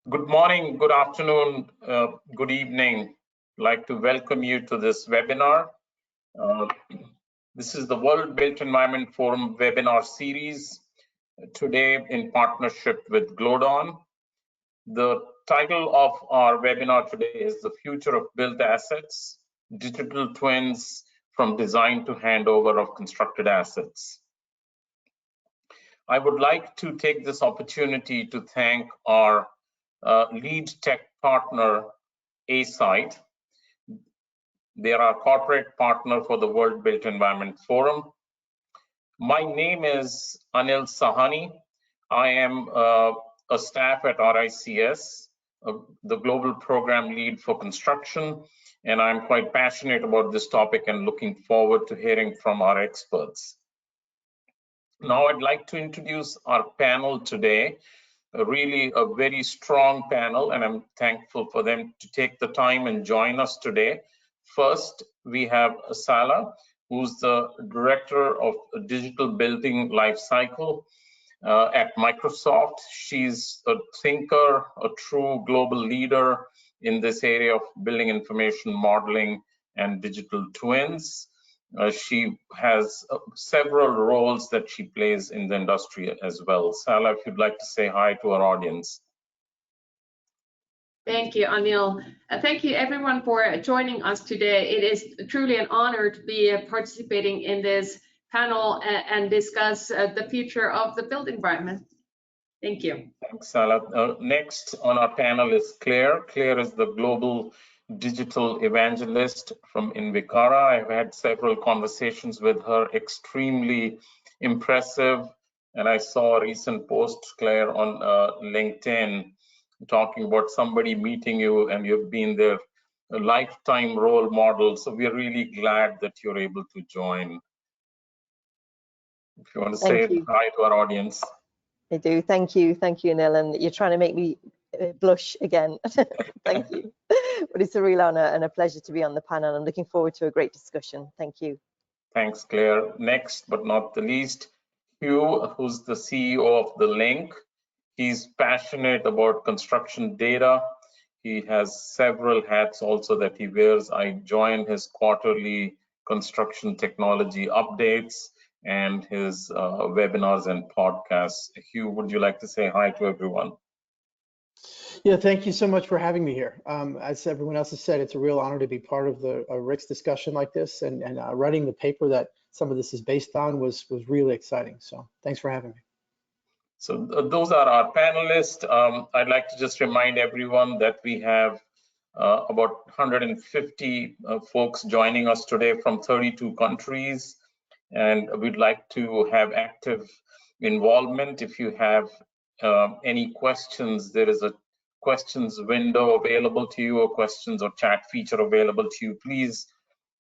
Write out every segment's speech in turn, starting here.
Good morning, good afternoon, good evening. I'd like to welcome you to this webinar. This is the World Built Environment Forum webinar series, today in partnership with Glodon. The title of our webinar today is The Future of Built Assets, Digital Twins from Design to Handover of Constructed Assets. I would like to take this opportunity to thank our lead tech partner, A-Site. They are our corporate partner for the World Built Environment Forum. My name is Anil Sahani. I am a staff at RICS, the global program lead for construction, and I'm quite passionate about this topic and looking forward to hearing from our experts. Now I'd like to introduce our panel today. Really a very strong panel, and I'm thankful for them to take the time and join us today. First, we have Sala, who's the Director of Digital Building Lifecycle at Microsoft. She's a thinker, a true global leader in this area of building information modeling and digital twins. She has several roles that she plays in the industry as well. Sala, if you'd like to say hi to our audience. Thank you, Anil. Thank you everyone for joining us today. It is truly an honor to be participating in this panel and discuss the future of the built environment. Thank you. Thanks, Sala. Next on our panel is Claire. Claire is the global digital evangelist from Invicara. I've had several conversations with her, extremely impressive. And I saw a recent post, Claire, on LinkedIn, talking about somebody meeting you and you've been their lifetime role model. So we're really glad that you're able to join. If you want to say hi to our audience. I do. Thank you, Anil, and you're trying to make me blush again. Thank you. But it's a real honor and a pleasure to be on the panel. I'm looking forward to a great discussion. Thank you. Thanks, Claire. Next but not the least, Hugh, who's the CEO of The Link. He's passionate about construction data. He has several hats also that he wears. I join his quarterly construction technology updates and his webinars and podcasts. Hugh, would you like to say hi to everyone? Yeah, thank you so much for having me here. As everyone else has said, it's a real honor to be part of the RICS discussion like this, and writing the paper that some of this is based on was really exciting. So thanks for having me. So those are our panelists. I'd like to just remind everyone that we have about 150 folks joining us today from 32 countries. And we'd like to have active involvement. If you have any questions, there is a questions window available to you, or questions or chat feature available to you. Please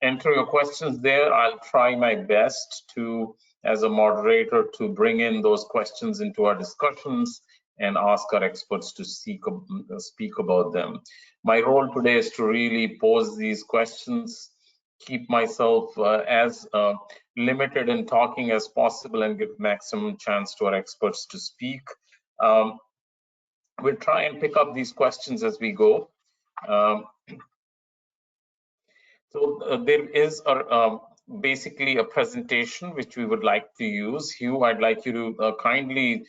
enter your questions there. I'll try my best to, as a moderator, to bring in those questions into our discussions and ask our experts to speak about them. My role today is to really pose these questions, keep myself as limited in talking as possible, and give maximum chance to our experts to speak. We'll try and pick up these questions as we go. There is basically a presentation which we would like to use. Hugh, I'd like you to kindly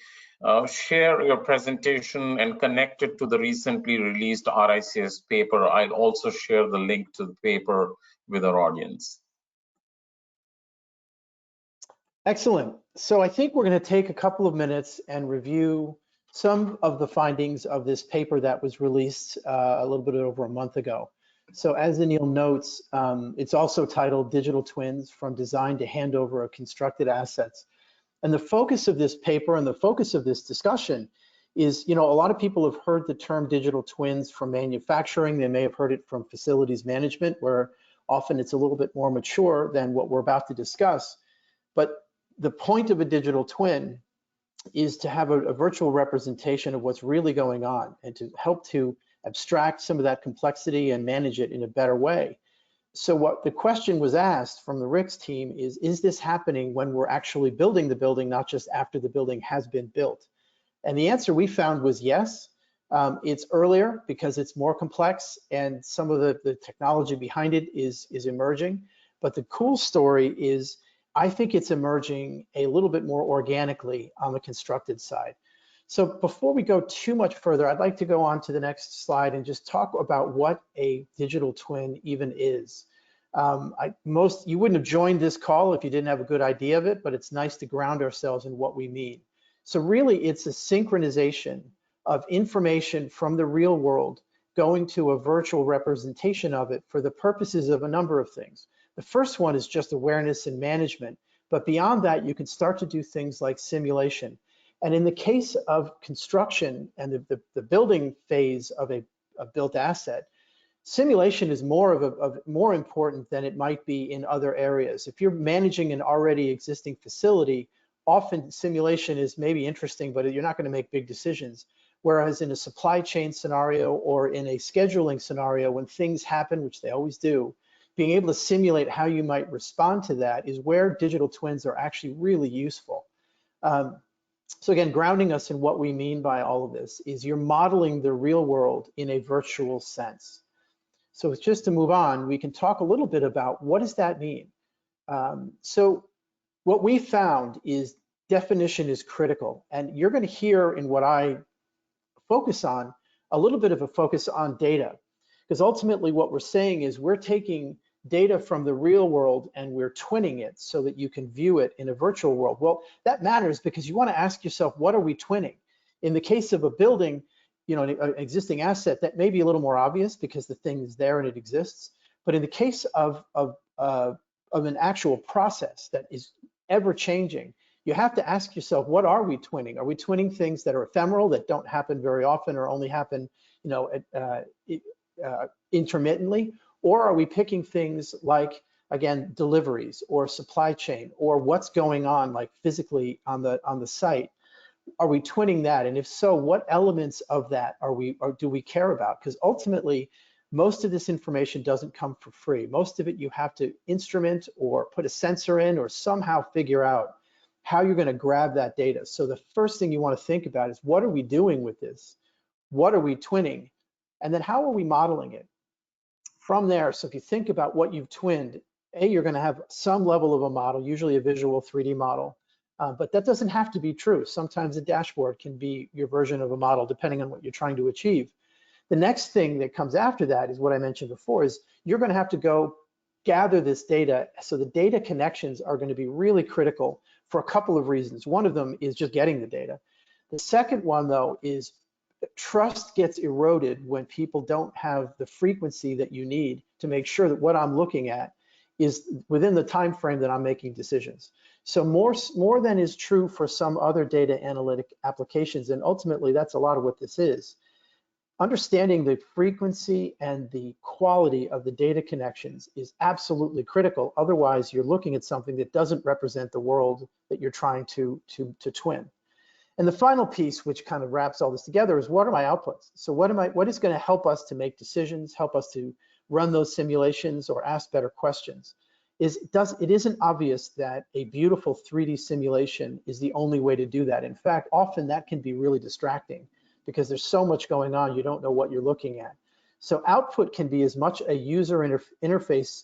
share your presentation and connect it to the recently released RICS paper. I'll also share the link to the paper with our audience. Excellent. So I think we're going to take a couple of minutes and review some of the findings of this paper that was released a little bit over a month ago. So as Anil notes, it's also titled Digital Twins from Design to Handover of Constructed Assets. And the focus of this paper and the focus of this discussion is, a lot of people have heard the term digital twins from manufacturing. They may have heard it from facilities management, where often it's a little bit more mature than what we're about to discuss. But the point of a digital twin is to have a virtual representation of what's really going on and to help to abstract some of that complexity and manage it in a better way. So what the question was asked from the RICS team is this happening when we're actually building the building, not just after the building has been built? And the answer we found was yes. It's earlier because it's more complex and some of the technology behind it is emerging. But the cool story is I think it's emerging a little bit more organically on the constructed side. So before we go too much further, I'd like to go on to the next slide and just talk about what a digital twin even is. You wouldn't have joined this call if you didn't have a good idea of it, but it's nice to ground ourselves in what we mean. So really, it's a synchronization of information from the real world going to a virtual representation of it for the purposes of a number of things. The first one is just awareness and management, but beyond that, you can start to do things like simulation. And in the case of construction and the building phase of a built asset, simulation is more important than it might be in other areas. If you're managing an already existing facility, often simulation is maybe interesting, but you're not going to make big decisions. Whereas in a supply chain scenario or in a scheduling scenario, when things happen, which they always do, being able to simulate how you might respond to that is where digital twins are actually really useful. So again, grounding us in what we mean by all of this is you're modeling the real world in a virtual sense. So just to move on, we can talk a little bit about what does that mean? So what we found is definition is critical. And you're going to hear in what I focus on a little bit of a focus on data. Because ultimately what we're saying is we're taking data from the real world and we're twinning it so that you can view it in a virtual world. Well, that matters because you want to ask yourself, what are we twinning? In the case of a building, you know, an existing asset, that may be a little more obvious because the thing is there and it exists. But in the case of an actual process that is ever changing, you have to ask yourself, what are we twinning? Are we twinning things that are ephemeral, that don't happen very often or only happen, you know, intermittently? Or are we picking things like, again, deliveries or supply chain or what's going on like physically on the site? Are we twinning that? And if so, what elements of that do we care about? Because ultimately, most of this information doesn't come for free. Most of it you have to instrument or put a sensor in or somehow figure out how you're going to grab that data. So the first thing you want to think about is what are we doing with this? What are we twinning? And then how are we modeling it? From there, so if you think about what you've twinned, you're going to have some level of a model, usually a visual 3D model. But that doesn't have to be true. Sometimes a dashboard can be your version of a model, depending on what you're trying to achieve. The next thing that comes after that is what I mentioned before, is you're going to have to go gather this data. So the data connections are going to be really critical for a couple of reasons. One of them is just getting the data. The second one, though, is trust gets eroded when people don't have the frequency that you need to make sure that what I'm looking at is within the time frame that I'm making decisions. So more than is true for some other data analytic applications, and ultimately that's a lot of what this is. Understanding the frequency and the quality of the data connections is absolutely critical. Otherwise, you're looking at something that doesn't represent the world that you're trying to twin. And the final piece, which kind of wraps all this together, is what are my outputs? So what is going to help us to make decisions, help us to run those simulations or ask better questions? It isn't obvious that a beautiful 3D simulation is the only way to do that. In fact, often that can be really distracting because there's so much going on, you don't know what you're looking at. So output can be as much a user interface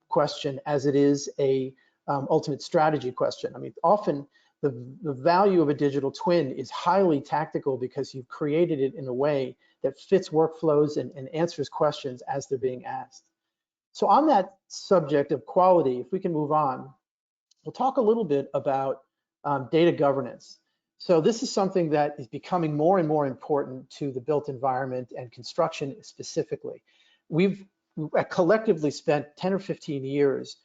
question as it is a ultimate strategy question. I mean, often the value of a digital twin is highly tactical because you've created it in a way that fits workflows and answers questions as they're being asked. So on that subject of quality, if we can move on, we'll talk a little bit about data governance. So this is something that is becoming more and more important to the built environment and construction specifically. We've collectively spent 10 or 15 years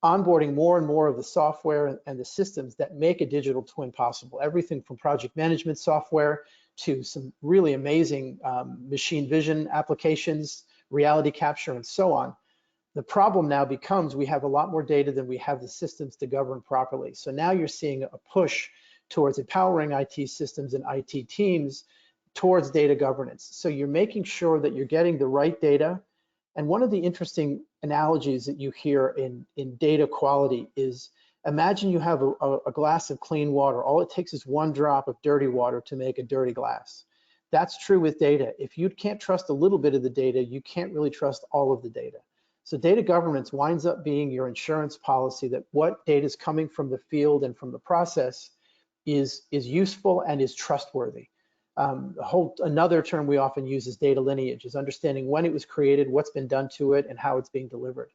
onboarding more and more of the software and the systems that make a digital twin possible. Everything from project management software to some really amazing machine vision applications, reality capture, and so on. The problem now becomes we have a lot more data than we have the systems to govern properly. So now you're seeing a push towards empowering IT systems and IT teams towards data governance. So you're making sure that you're getting the right data. And one of the interesting analogies that you hear in data quality is imagine you have a glass of clean water. All it takes is one drop of dirty water to make a dirty glass. That's true with data. If you can't trust a little bit of the data, you can't really trust all of the data. So data governance winds up being your insurance policy that what data is coming from the field and from the process is useful and is trustworthy. Another term we often use is data lineage, is understanding when it was created, what's been done to it, and how it's being delivered.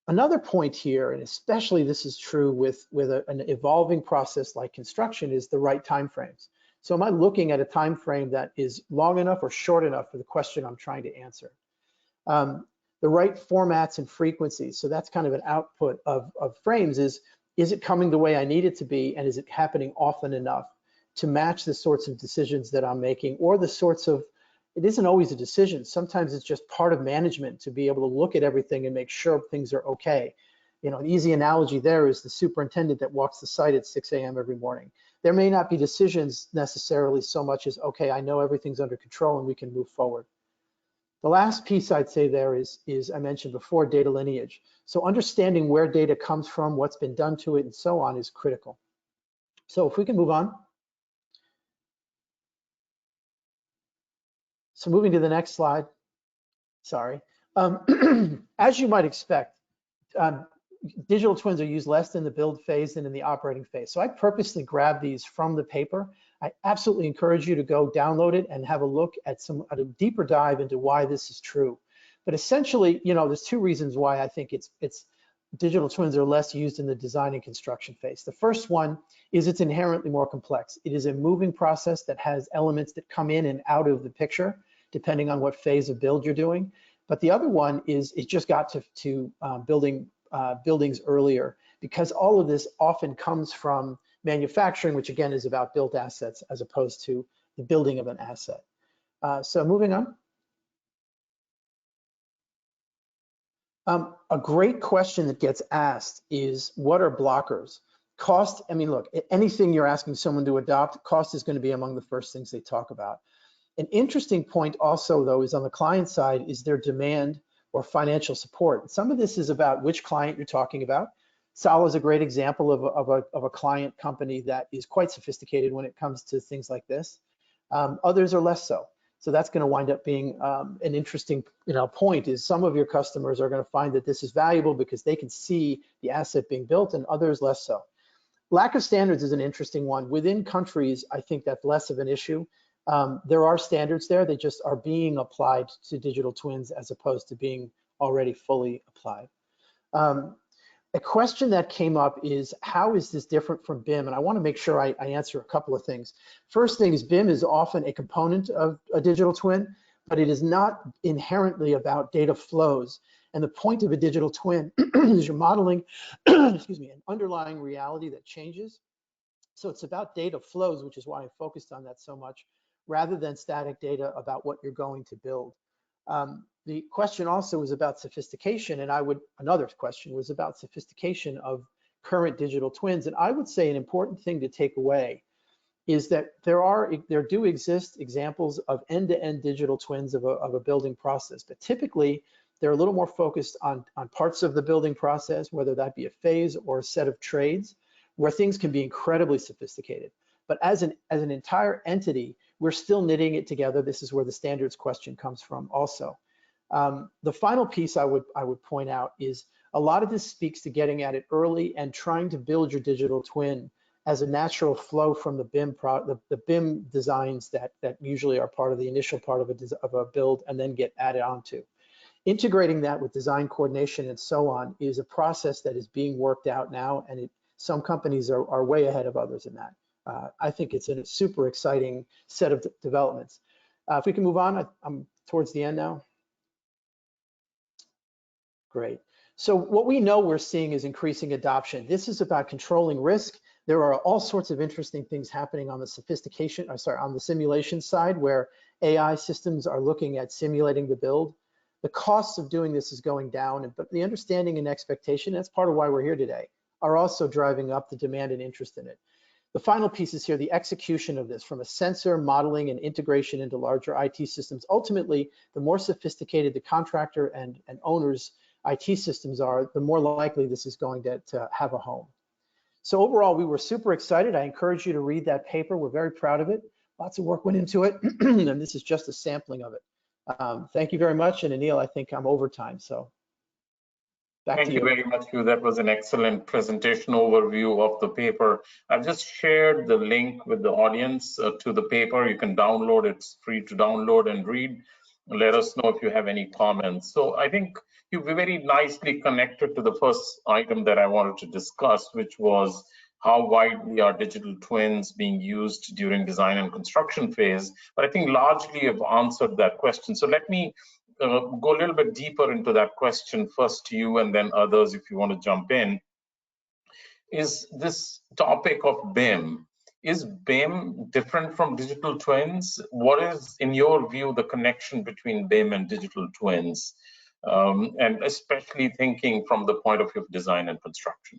Another point here, and especially this is true with an evolving process like construction, is the right timeframes. So am I looking at a time frame that is long enough or short enough for the question I'm trying to answer? The right formats and frequencies. So that's kind of an output of frames is it coming the way I need it to be, and is it happening often enough to match the sorts of decisions that I'm making, or the sorts of, it isn't always a decision. Sometimes it's just part of management to be able to look at everything and make sure things are okay. You know, an easy analogy there is the superintendent that walks the site at 6 a.m. every morning. There may not be decisions necessarily so much as, okay, I know everything's under control and we can move forward. The last piece I'd say there is I mentioned before, data lineage. So understanding where data comes from, what's been done to it, and so on is critical. So if we can move on. So moving to the next slide, sorry. As you might expect, digital twins are used less in the build phase than in the operating phase. So I purposely grabbed these from the paper. I absolutely encourage you to go download it and have a look at a deeper dive into why this is true. But essentially, you know, there's two reasons why I think digital twins are less used in the design and construction phase. The first one is it's inherently more complex. It is a moving process that has elements that come in and out of the picture, depending on what phase of build you're doing. But the other one is it just got to buildings earlier, because all of this often comes from manufacturing, which again is about built assets as opposed to the building of an asset. So moving on. A great question that gets asked is, what are blockers? Cost, I mean, look, anything you're asking someone to adopt, cost is going to be among the first things they talk about. An interesting point also, though, is on the client side is their demand or financial support. Some of this is about which client you're talking about. Sala is a great example of a client company that is quite sophisticated when it comes to things like this. Others are less so. So that's going to wind up being an interesting, point is some of your customers are going to find that this is valuable because they can see the asset being built, and others less so. Lack of standards is an interesting one. Within countries, I think that's less of an issue. There are standards there, they just are being applied to digital twins as opposed to being already fully applied. A question that came up is, how is this different from BIM? And I want to make sure I answer a couple of things. First thing is, BIM is often a component of a digital twin, but it is not inherently about data flows. And the point of a digital twin is you're modeling excuse me, an underlying reality that changes. So it's about data flows, which is why I focused on that so much, rather than static data about what you're going to build. The question also was about sophistication, and another question was about sophistication of current digital twins. And I would say an important thing to take away is that there do exist examples of end-to-end digital twins of a building process, but typically they're a little more focused on parts of the building process, whether that be a phase or a set of trades, where things can be incredibly sophisticated. But as an entire entity, we're still knitting it together. This is where the standards question comes from also. The final piece I would point out is a lot of this speaks to getting at it early and trying to build your digital twin as a natural flow from the BIM designs that usually are part of the initial part of a build and then get added onto. Integrating that with design coordination and so on is a process that is being worked out now, and some companies are way ahead of others in that. I think it's a super exciting set of developments. If we can move on, I'm towards the end now. Great. So what we know we're seeing is increasing adoption. This is about controlling risk. There are all sorts of interesting things happening on the on the simulation side, where AI systems are looking at simulating the build. The cost of doing this is going down, but the understanding and expectation, that's part of why we're here today, are also driving up the demand and interest in it. The final piece is here, the execution of this from a sensor modeling and integration into larger IT systems. Ultimately, the more sophisticated the contractor and owner's IT systems are, the more likely this is going to have a home. So overall, we were super excited. I encourage you to read that paper. We're very proud of it. Lots of work went into it, and this is just a sampling of it. Thank you very much, and Anil, I think I'm over time, so back to Thank you. you very much, Hugh. That was an excellent presentation overview of the paper. I've just shared the link with the audience to the paper. You can download it. It's free to download and read. Let us know if you have any comments. So I think you've very nicely connected to the first item that I wanted to discuss, which was how widely are digital twins being used during design and construction phase. But I think largely you've answered that question. So let me go a little bit deeper into that question, first to you and then others if you want to jump in. Is this topic of BIM, is BIM different from digital twins? What is, in your view, the connection between BIM and digital twins? And especially thinking from the point of view of design and construction.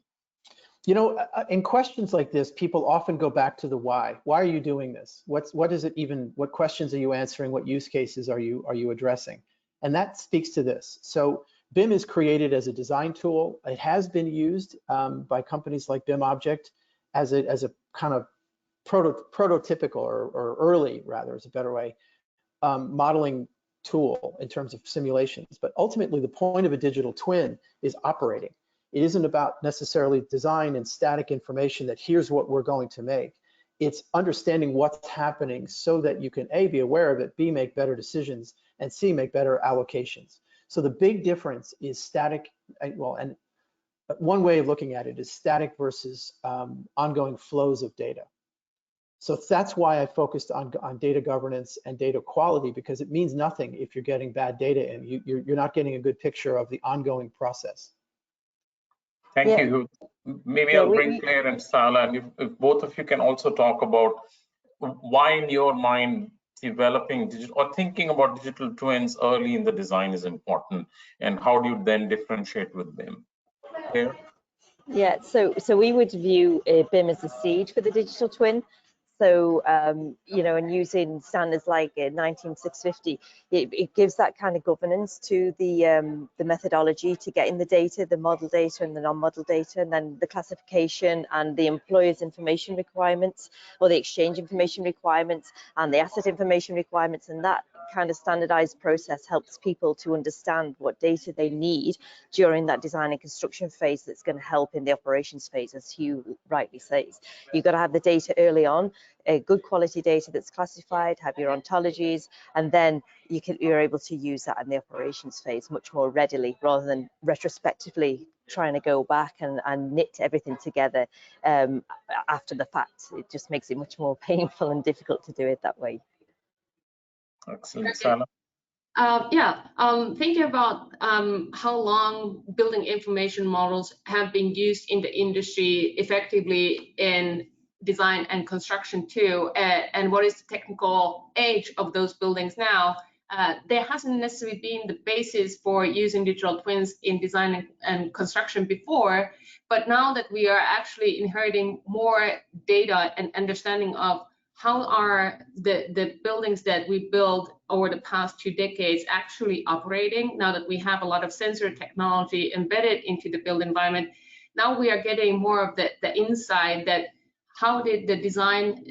You know, in questions like this, people often go back to the why. Why are you doing this? What is it even? What questions are you answering? What use cases are you addressing? And that speaks to this. So BIM is created as a design tool. It has been used by companies like BIM Object as a kind of prototypical or early, rather, is a better way, modeling tool in terms of simulations. But ultimately, the point of a digital twin is operating. It isn't about necessarily design and static information that here's what we're going to make. It's understanding what's happening so that you can A, be aware of it, B, make better decisions, and C, make better allocations. So the big difference is static, well, and one way of looking at it is static versus ongoing flows of data. So that's why I focused on data governance and data quality, because it means nothing if you're getting bad data in. You're not getting a good picture of the ongoing process. Thank you. Maybe I'll bring Claire and Sala, and if both of you can also talk about why in your mind developing digital or thinking about digital twins early in the design is important, and how do you then differentiate with BIM? Claire? Yeah, so we would view BIM as a seed for the digital twin. So, you know, and using standards like 19650, it gives that kind of governance to the methodology to getting the data, the model data and the non-model data, and then the classification and the employer's information requirements, or the exchange information requirements and the asset information requirements. And that kind of standardized process helps people to understand what data they need during that design and construction phase that's going to help in the operations phase, as Hugh rightly says. You've got to have the data early on, a good quality data that's classified, have your ontologies, and then you're able to use that in the operations phase much more readily, rather than retrospectively trying to go back and knit everything together after the fact. It just makes it much more painful and difficult to do it that way. Excellent. Sala? Thinking about how long building information models have been used in the industry effectively in design and construction too, and what is the technical age of those buildings now, there hasn't necessarily been the basis for using digital twins in design and construction before, but now that we are actually inheriting more data and understanding of how are the buildings that we built over the past 2 decades actually operating, now that we have a lot of sensor technology embedded into the built environment, now we are getting more of the insight that how did the design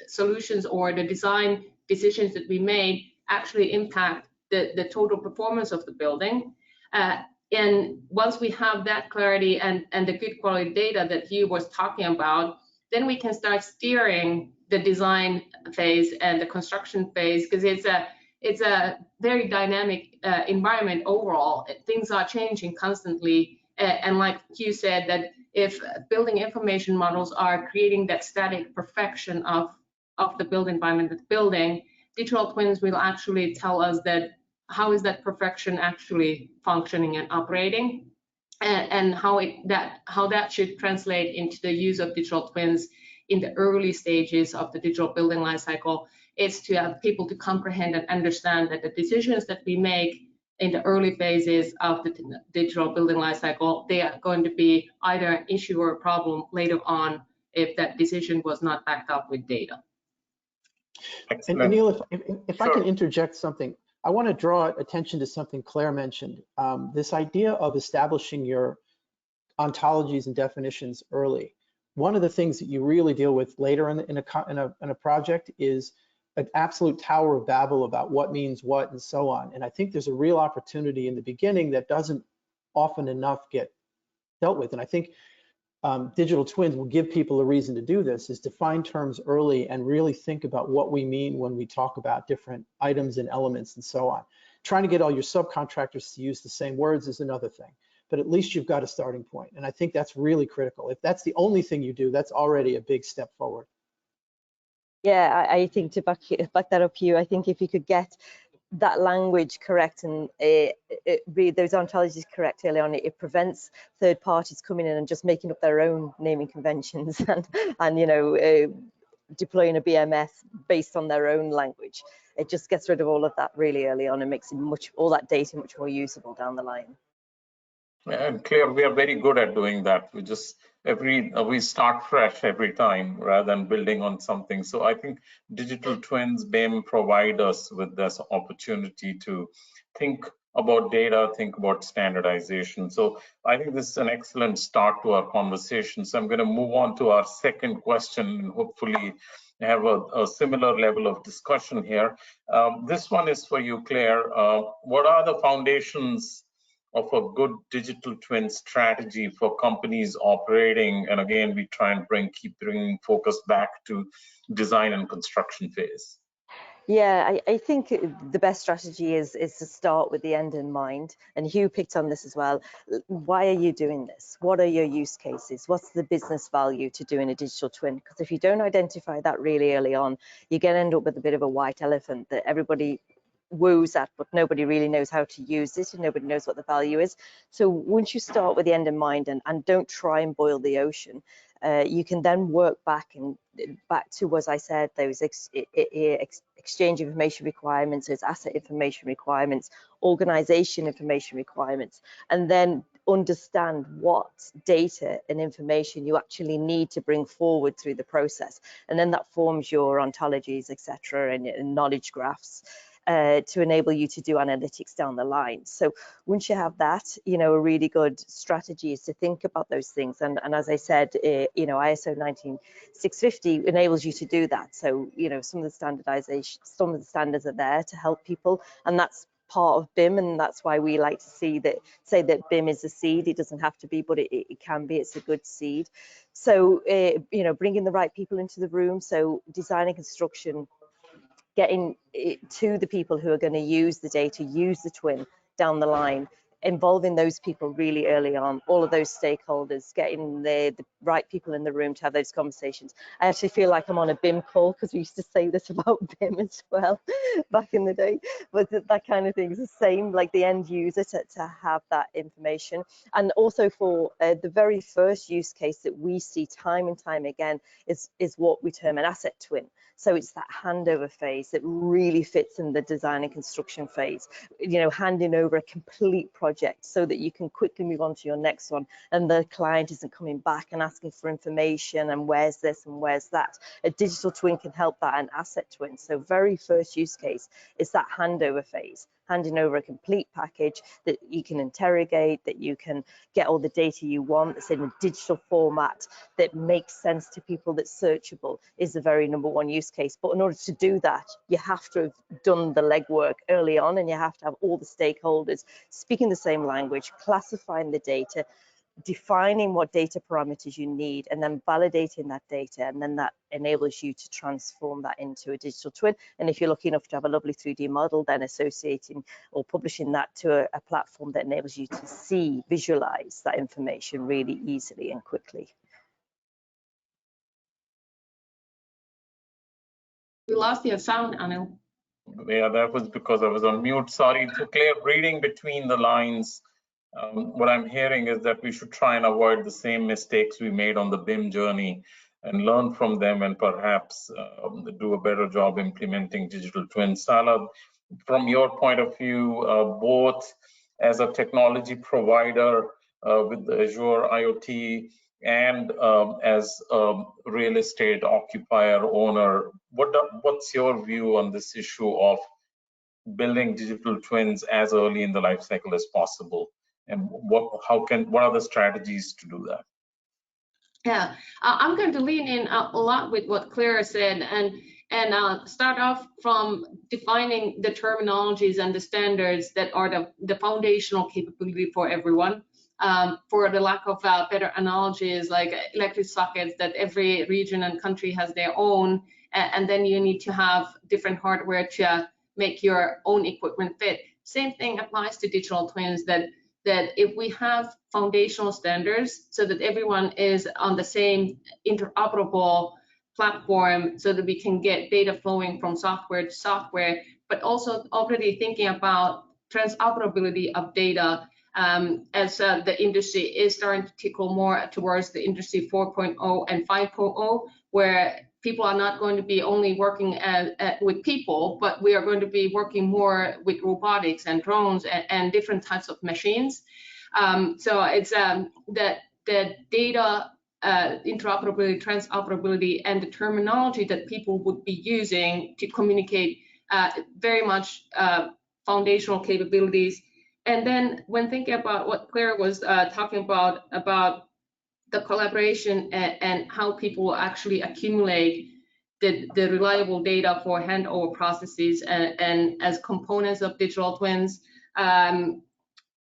solutions or the design decisions that we made actually impact the total performance of the building. And once we have that clarity and the good quality data that Hugh was talking about, then we can start steering the design phase and the construction phase, because it's a very dynamic environment overall. Things are changing constantly, and like Hugh said, that if building information models are creating that static perfection of the built environment of the building, digital twins will actually tell us that how is that perfection actually functioning and operating, and how that should translate into the use of digital twins in the early stages of the digital building lifecycle. Is to have people to comprehend and understand that the decisions that we make in the early phases of the digital building lifecycle, they are going to be either an issue or a problem later on if that decision was not backed up with data. And Anil, if I can interject something, I want to draw attention to something Claire mentioned. This idea of establishing your ontologies and definitions early. one of the things that you really deal with later in a project is an absolute Tower of Babel about what means what and so on. And I think there's a real opportunity in the beginning that doesn't often enough get dealt with. And I think digital twins will give people a reason to do this, is define terms early and really think about what we mean when we talk about different items and elements and so on. Trying to get all your subcontractors to use the same words is another thing, but at least you've got a starting point. And I think that's really critical. If that's the only thing you do, that's already a big step forward. Yeah, I think to back that up, Hugh, I think if you could get that language correct and read those ontologies correct early on, it prevents third parties coming in and just making up their own naming conventions and you know, deploying a BMS based on their own language. It just gets rid of all of that really early on and makes it all that data much more usable down the line. And Claire, we are very good at doing that. We just we start fresh every time rather than building on something. So I think digital twins, BIM, provide us with this opportunity to think about data, think about standardization. So I think this is an excellent start to our conversation. So I'm going to move on to our second question and hopefully have a similar level of discussion here. This one is for you, Claire. What are the foundations of a good digital twin strategy for companies operating? And again, we try and keep bringing focus back to design and construction phase. Yeah, I think the best strategy is to start with the end in mind. And Hugh picked on this as well. Why are you doing this? What are your use cases? What's the business value to doing a digital twin? Because if you don't identify that really early on, you're going to end up with a bit of a white elephant that everybody woos at, but nobody really knows how to use it and nobody knows what the value is. So once you start with the end in mind and don't try and boil the ocean, you can then work back to, as I said, those exchange information requirements, those asset information requirements, organization information requirements, and then understand what data and information you actually need to bring forward through the process. And then that forms your ontologies, etc., and knowledge graphs. To enable you to do analytics down the line. So once you have that, you know, a really good strategy is to think about those things. And as I said, you know, ISO 19650 enables you to do that. So, you know, some of the standardization, some of the standards are there to help people, and that's part of BIM, and that's why we like to say that BIM is a seed. It doesn't have to be, but it can be. It's a good seed. So, you know, bringing the right people into the room. So design and construction, getting it to the people who are going to use the data, use the twin down the line, involving those people really early on, all of those stakeholders, getting the right people in the room to have those conversations. I actually feel like I'm on a BIM call because we used to say this about BIM as well back in the day, but that kind of thing is the same, like the end user to have that information. And also for the very first use case that we see time and time again is what we term an asset twin. So it's that handover phase that really fits in the design and construction phase, you know, handing over a complete project so that you can quickly move on to your next one and the client isn't coming back and asking for information and where's this and where's that. A digital twin can help that, an asset twin. So very first use case is that handover phase, handing over a complete package that you can interrogate, that you can get all the data you want, that's in a digital format that makes sense to people, that's searchable, is the very number one use case. But in order to do that, you have to have done the legwork early on, and you have to have all the stakeholders speaking the same language, classifying the data, defining what data parameters you need, and then validating that data, and then that enables you to transform that into a digital twin. And if you're lucky enough to have a lovely 3D model, then associating or publishing that to a platform that enables you to see, visualize that information really easily and quickly. We lost your sound, Anu. Yeah, that was because I was on mute. Sorry. So Claire, reading between the lines, what I'm hearing is that we should try and avoid the same mistakes we made on the BIM journey and learn from them, and perhaps do a better job implementing digital twins. Salah, from your point of view, both as a technology provider with the Azure IoT and as a real estate occupier owner, what's your view on this issue of building digital twins as early in the life cycle as possible? And what are the strategies to do that? Yeah, I'm going to lean in a lot with what Clara said and start off from defining the terminologies and the standards that are the foundational capability for everyone. For the lack of better analogies, like electric sockets that every region and country has their own, and then you need to have different hardware to make your own equipment fit. Same thing applies to digital twins, that if we have foundational standards so that everyone is on the same interoperable platform so that we can get data flowing from software to software, but also already thinking about transoperability of data as the industry is starting to tickle more towards the industry 4.0 and 5.0, where people are not going to be only working with people, but we are going to be working more with robotics and drones and different types of machines. So it's that data interoperability, transoperability, and the terminology that people would be using to communicate very much foundational capabilities. And then when thinking about what Claire was talking about the collaboration and how people actually accumulate the reliable data for handover processes and as components of digital twins,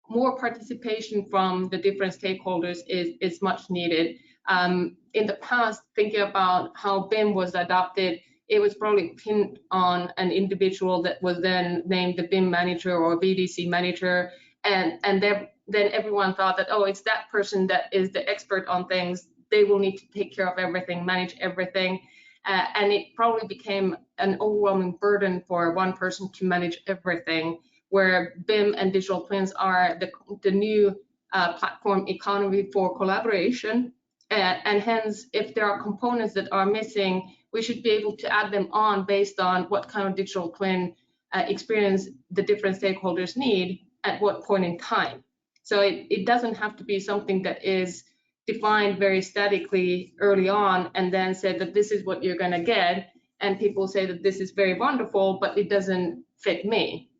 more participation from the different stakeholders is much needed. In the past, thinking about how BIM was adopted, it was probably pinned on an individual that was then named the BIM manager or VDC manager, and then everyone thought that, oh, it's that person that is the expert on things. They will need to take care of everything, manage everything, and it probably became an overwhelming burden for one person to manage everything, where BIM and digital twins are the new platform economy for collaboration. And hence, if there are components that are missing, we should be able to add them on based on what kind of digital twin experience the different stakeholders need at what point in time. So it doesn't have to be something that is defined very statically early on and then said that this is what you're going to get. And people say that this is very wonderful, but it doesn't fit me.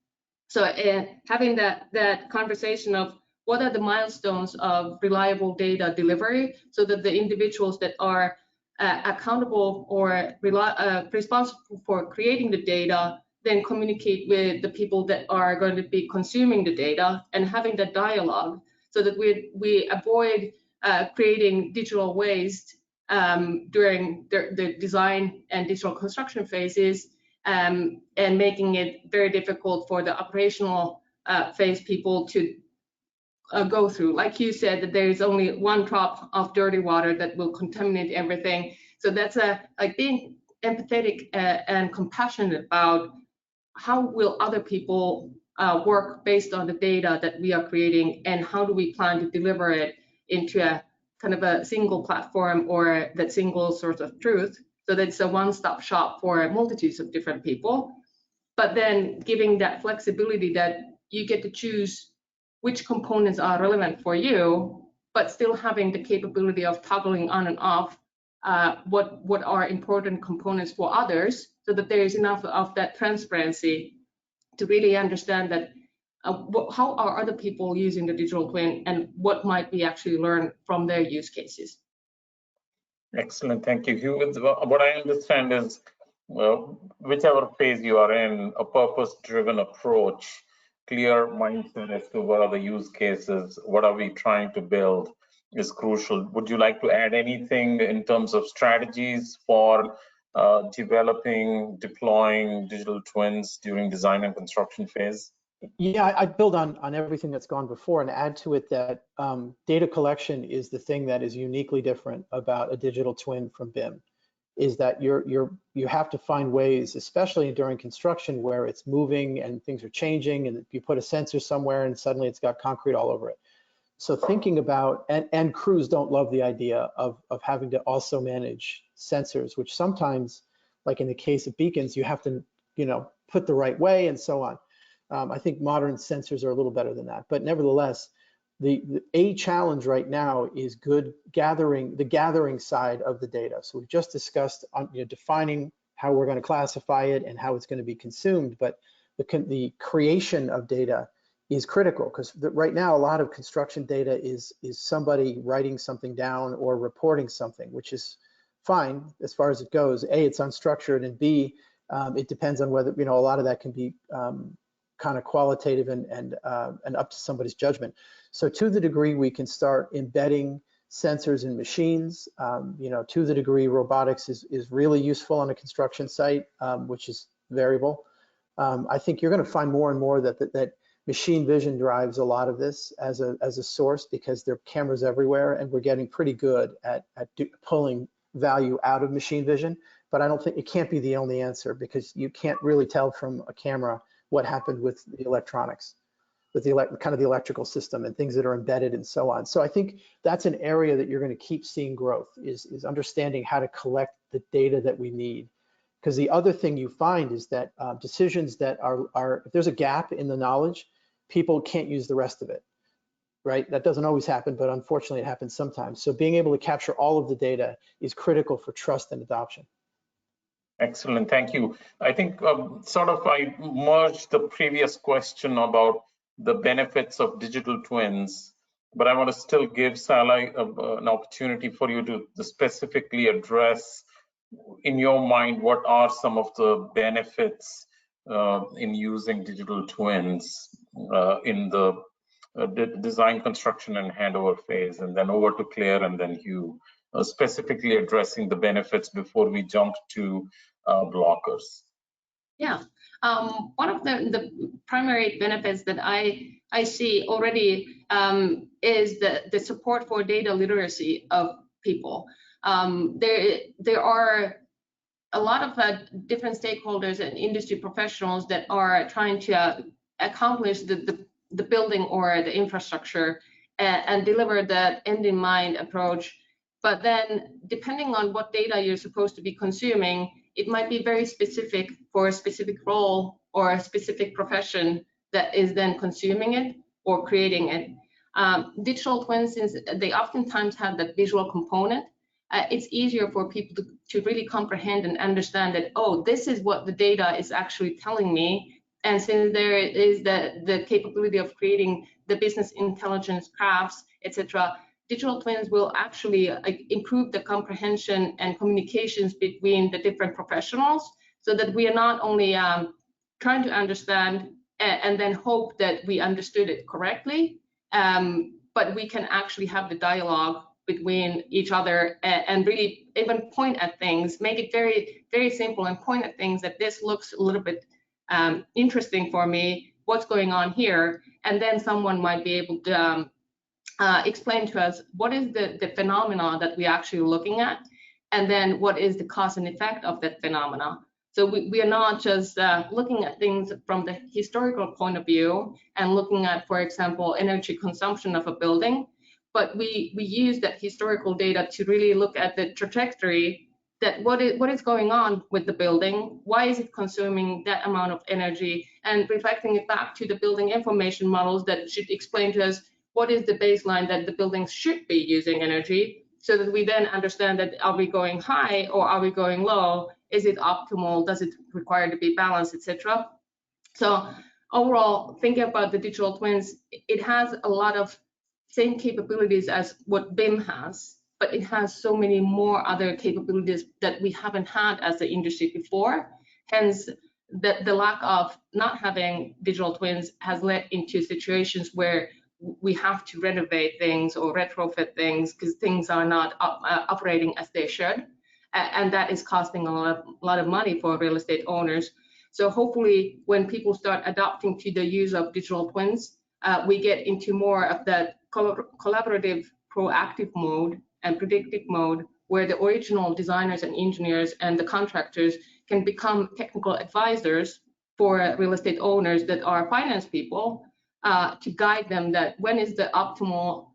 So having that conversation of what are the milestones of reliable data delivery so that the individuals that are accountable or responsible for creating the data then communicate with the people that are going to be consuming the data and having that dialogue so that we avoid creating digital waste during the design and digital construction phases and making it very difficult for the operational phase people to go through. Like you said, that there is only one drop of dirty water that will contaminate everything. So that's like being empathetic and compassionate about how will other people work based on the data that we are creating, and how do we plan to deliver it into a kind of a single platform or that single source of truth, so that it's a one-stop shop for multitudes of different people, but then giving that flexibility that you get to choose which components are relevant for you, but still having the capability of toggling on and off what are important components for others, so that there is enough of that transparency to really understand that how are other people using the digital twin and what might we actually learn from their use cases. Excellent, thank you, Hugh. What I understand is, whichever phase you are in, a purpose-driven approach, clear mindset as to what are the use cases, what are we trying to build is crucial. Would you like to add anything in terms of strategies for developing, deploying digital twins during design and construction phase? Yeah, I'd build on everything that's gone before and add to it that data collection is the thing that is uniquely different about a digital twin from BIM, is that you have to find ways, especially during construction where it's moving and things are changing, and you put a sensor somewhere and suddenly it's got concrete all over it. So thinking about, and crews don't love the idea of having to also manage sensors, which sometimes, like in the case of beacons, you have to, put the right way and so on. I think modern sensors are a little better than that, but nevertheless, a challenge right now is the gathering side of the data. So we've just discussed defining how we're going to classify it and how it's going to be consumed, but the creation of data is critical, because right now a lot of construction data is somebody writing something down or reporting something, which is fine as far as it goes. A, it's unstructured, and B, it depends on whether, a lot of that can be kind of qualitative and up to somebody's judgment. So to the degree we can start embedding sensors in machines, to the degree robotics is really useful on a construction site, which is variable. I think you're going to find more and more that machine vision drives a lot of this as a source, because there are cameras everywhere, and we're getting pretty good at pulling value out of machine vision. But I don't think it can't be the only answer, because you can't really tell from a camera what happened with the electronics, with the kind of the electrical system and things that are embedded and so on. So I think that's an area that you're going to keep seeing growth, is understanding how to collect the data that we need. Because the other thing you find is that decisions that are, if there's a gap in the knowledge, people can't use the rest of it, right? That doesn't always happen, but unfortunately it happens sometimes. So being able to capture all of the data is critical for trust and adoption. Excellent, thank you. I think I merged the previous question about the benefits of digital twins, but I want to still give Sally an opportunity for you to specifically address, in your mind, what are some of the benefits in using digital twins in the design, construction, and handover phase, and then over to Claire and then Hugh, specifically addressing the benefits before we jump to blockers. Yeah, one of the primary benefits that I see already is the support for data literacy of people. There are a lot of different stakeholders and industry professionals that are trying to accomplish the building or the infrastructure and deliver that end in mind approach. But then, depending on what data you're supposed to be consuming, it might be very specific for a specific role or a specific profession that is then consuming it or creating it. Digital twins, since they oftentimes have that visual component, it's easier for people to really comprehend and understand that, oh, this is what the data is actually telling me. And since there is the capability of creating the business intelligence graphs, etc., digital twins will actually improve the comprehension and communications between the different professionals, so that we are not only trying to understand and then hope that we understood it correctly, but we can actually have the dialogue between each other and really even point at things, make it very, very simple and point at things that this looks a little bit interesting for me, what's going on here, and then someone might be able to explain to us what is the phenomena that we're actually looking at, and then what is the cause and effect of that phenomena. So we are not just looking at things from the historical point of view and looking at, for example, energy consumption of a building, but we use that historical data to really look at the trajectory, that what is going on with the building, why is it consuming that amount of energy, and reflecting it back to the building information models that should explain to us what is the baseline that the buildings should be using energy, so that we then understand that are we going high or are we going low, is it optimal, does it require to be balanced, etc. So overall, thinking about the digital twins, it has a lot of same capabilities as what BIM has, but it has so many more other capabilities that we haven't had as the industry before. Hence, the lack of not having digital twins has led into situations where we have to renovate things or retrofit things because things are not operating as they should, and that is costing a lot of money for real estate owners. So hopefully, when people start adopting to the use of digital twins, we get into more of that collaborative, proactive mode and predictive mode, where the original designers and engineers and the contractors can become technical advisors for real estate owners that are finance people, to guide them that when is the optimal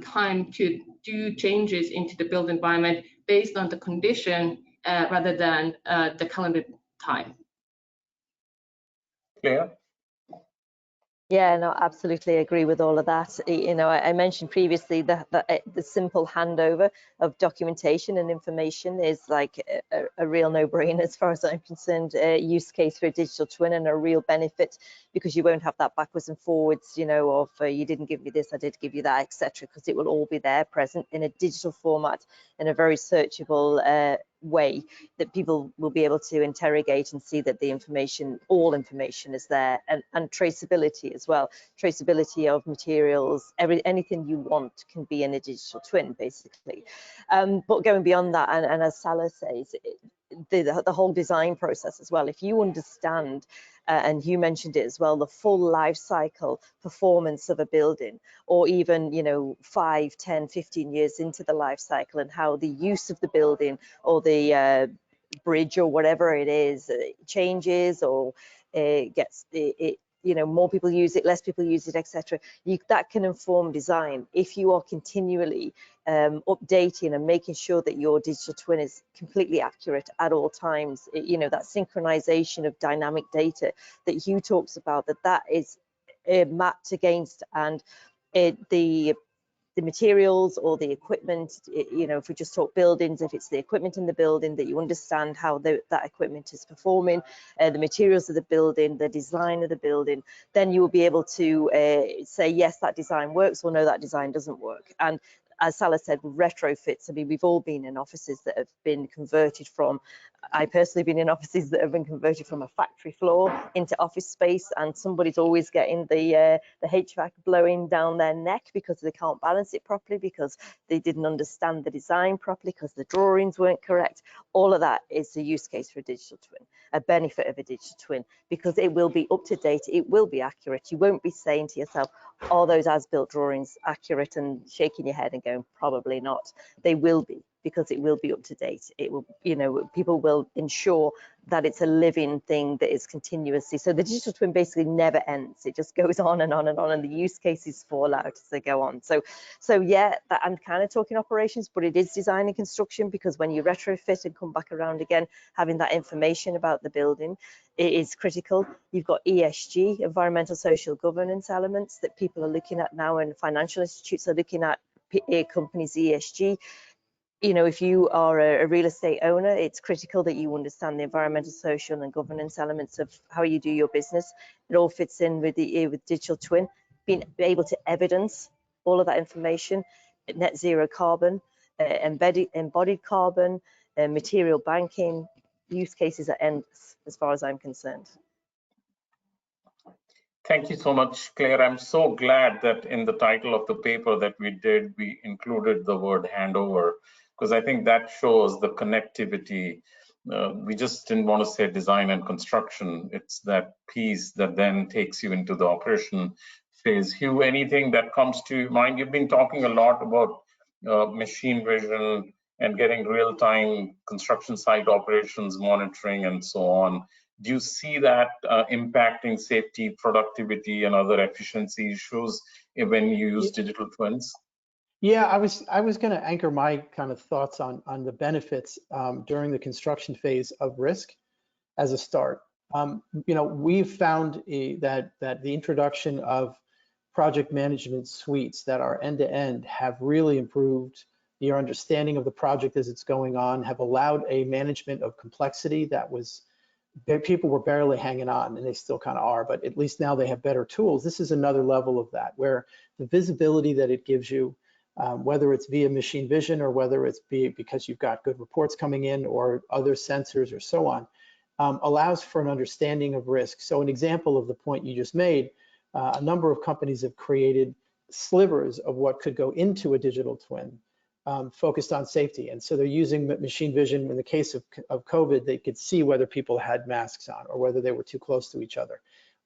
time to do changes into the built environment based on the condition rather than the calendar time. Clear? Yeah, no, absolutely agree with all of that. You know, I mentioned previously that the simple handover of documentation and information is like a real no-brainer as far as I'm concerned. Use case for a digital twin and a real benefit, because you won't have that backwards and forwards, you know, of you didn't give me this, I did give you that, etc. Because it will all be there, present in a digital format in a very searchable way that people will be able to interrogate and see that the information, all information is there, and traceability as well. Traceability of materials, anything you want can be in a digital twin, basically. But going beyond that, and as Salah says, the whole design process as well, if you understand, and you mentioned it as well, the full life cycle performance of a building, or even, you know, 5, 10, 15 years into the life cycle, and how the use of the building or the bridge or whatever it is changes, or gets it, you know, more people use it, less people use it, etc. That can inform design if you are continually updating and making sure that your digital twin is completely accurate at all times. You know, that synchronization of dynamic data that Hugh talks about, that is mapped against, and the materials or the equipment, you know, if we just talk buildings, if it's the equipment in the building, that you understand how that equipment is performing, the materials of the building, the design of the building, then you will be able to say, yes, that design works, or no, that design doesn't work. And as Salah said, retrofits, I mean, we've all been in offices that have been converted from, I personally been in offices that have been converted from a factory floor into office space, and somebody's always getting the HVAC blowing down their neck because they can't balance it properly, because they didn't understand the design properly, because the drawings weren't correct. All of that is a use case for a digital twin, a benefit of a digital twin, because it will be up to date, it will be accurate. You won't be saying to yourself, are those as-built drawings accurate, and shaking your head and going, probably not. They will be, because it will be up to date. It will, you know, people will ensure that it's a living thing that is continuously. So the digital twin basically never ends. It just goes on and on and on, and the use cases fall out as they go on. So yeah, that, I'm kind of talking operations, but it is design and construction, because when you retrofit and come back around again, having that information about the building, it is critical. You've got ESG, environmental social governance elements, that people are looking at now, and financial institutes are looking at companies' ESG. You know, if you are a real estate owner, it's critical that you understand the environmental, social, and governance elements of how you do your business. It all fits in with the with digital twin, being able to evidence all of that information, net zero carbon, embodied carbon, material banking, use cases are endless as far as I'm concerned. Thank you so much, Claire. I'm so glad that in the title of the paper that we did, we included the word handover, because I think that shows the connectivity. We just didn't want to say design and construction. It's that piece that then takes you into the operation phase. Hugh, anything that comes to mind? You've been talking a lot about machine vision and getting real-time construction site operations monitoring and so on. Do you see that impacting safety, productivity, and other efficiency issues when you use digital twins? Yeah, I was going to anchor my kind of thoughts on the benefits during the construction phase of risk as a start. You know, we've found that the introduction of project management suites that are end-to-end have really improved your understanding of the project as it's going on, have allowed a management of complexity that was, people were barely hanging on, and they still kind of are, but at least now they have better tools. This is another level of that, where the visibility that it gives you, whether it's via machine vision or whether it's because you've got good reports coming in or other sensors or so on, allows for an understanding of risk. So an example of the point you just made, a number of companies have created slivers of what could go into a digital twin, focused on safety. And so they're using machine vision. In the case of COVID, they could see whether people had masks on or whether they were too close to each other.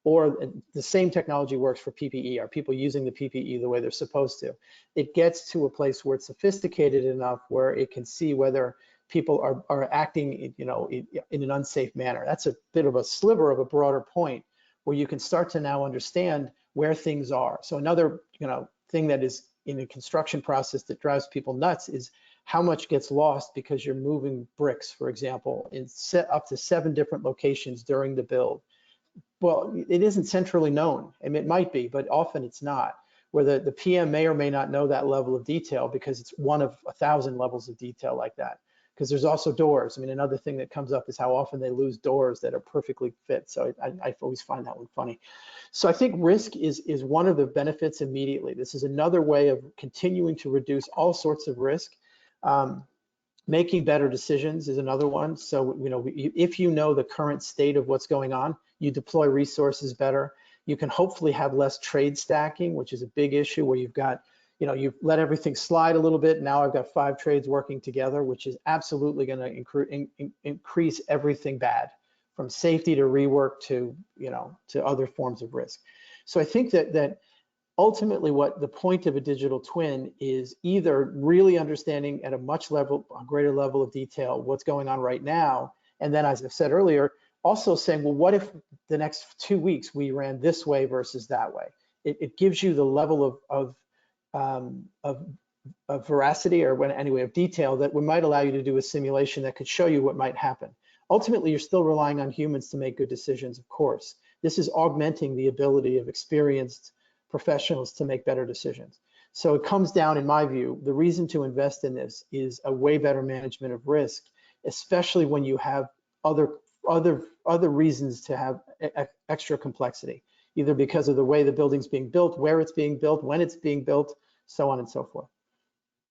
Or the same technology works for PPE. Are people using the PPE the way they're supposed to? It gets to a place where it's sophisticated enough where it can see whether people are acting, you know, in an unsafe manner. That's a bit of a sliver of a broader point where you can start to now understand where things are. So another, you know, thing that is in the construction process that drives people nuts is how much gets lost because you're moving bricks, for example, in up to 7 different locations during the build. well, it isn't centrally known. I mean, it might be, but often it's not, where the PM may or may not know that level of detail because it's one of 1,000 levels of detail like that. Because there's also doors. I mean, another thing that comes up is how often they lose doors that are perfectly fit. So I always find that one funny. So I think risk is one of the benefits immediately. This is another way of continuing to reduce all sorts of risk. Making better decisions is another one. So, you know, if you know the current state of what's going on, you deploy resources better. You can hopefully have less trade stacking, which is a big issue where you've got, you know, you've let everything slide a little bit. Now I've got 5 trades working together, which is absolutely going to increase everything bad, from safety to rework to, you know, to other forms of risk. So I think that ultimately what the point of a digital twin is either really understanding at a greater level of detail what's going on right now. And then, as I've said earlier, also saying, well, what if the next 2 weeks we ran this way versus that way? It gives you the level of veracity, or anyway, of detail that might allow you to do a simulation that could show you what might happen. Ultimately, you're still relying on humans to make good decisions, of course. This is augmenting the ability of experienced professionals to make better decisions. So it comes down, in my view, the reason to invest in this is a way better management of risk, especially when you have other reasons to have extra complexity, either because of the way the building's being built, where it's being built, when it's being built, so on and so forth.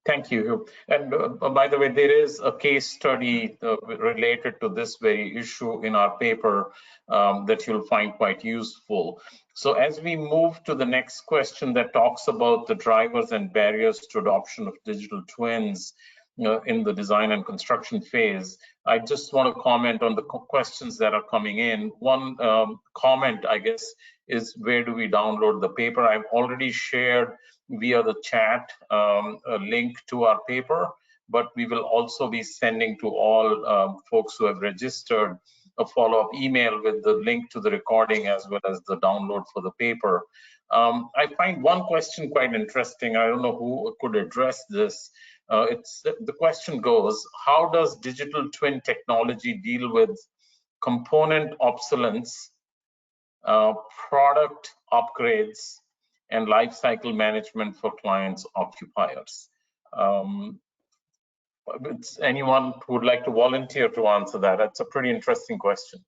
Thank you. And by the way, there is a case study related to this very issue in our paper that you'll find quite useful. So as we move to the next question that talks about the drivers and barriers to adoption of digital twins in the design and construction phase, I just want to comment on the questions that are coming in. One comment, I guess, is where do we download the paper? I've already shared via the chat a link to our paper, but we will also be sending to all folks who have registered a follow-up email with the link to the recording as well as the download for the paper. I find one question quite interesting. I don't know who could address this. The question goes, how does digital twin technology deal with component obsolescence, product upgrades, and lifecycle management for clients occupiers? Anyone who would like to volunteer to answer that? That's a pretty interesting question.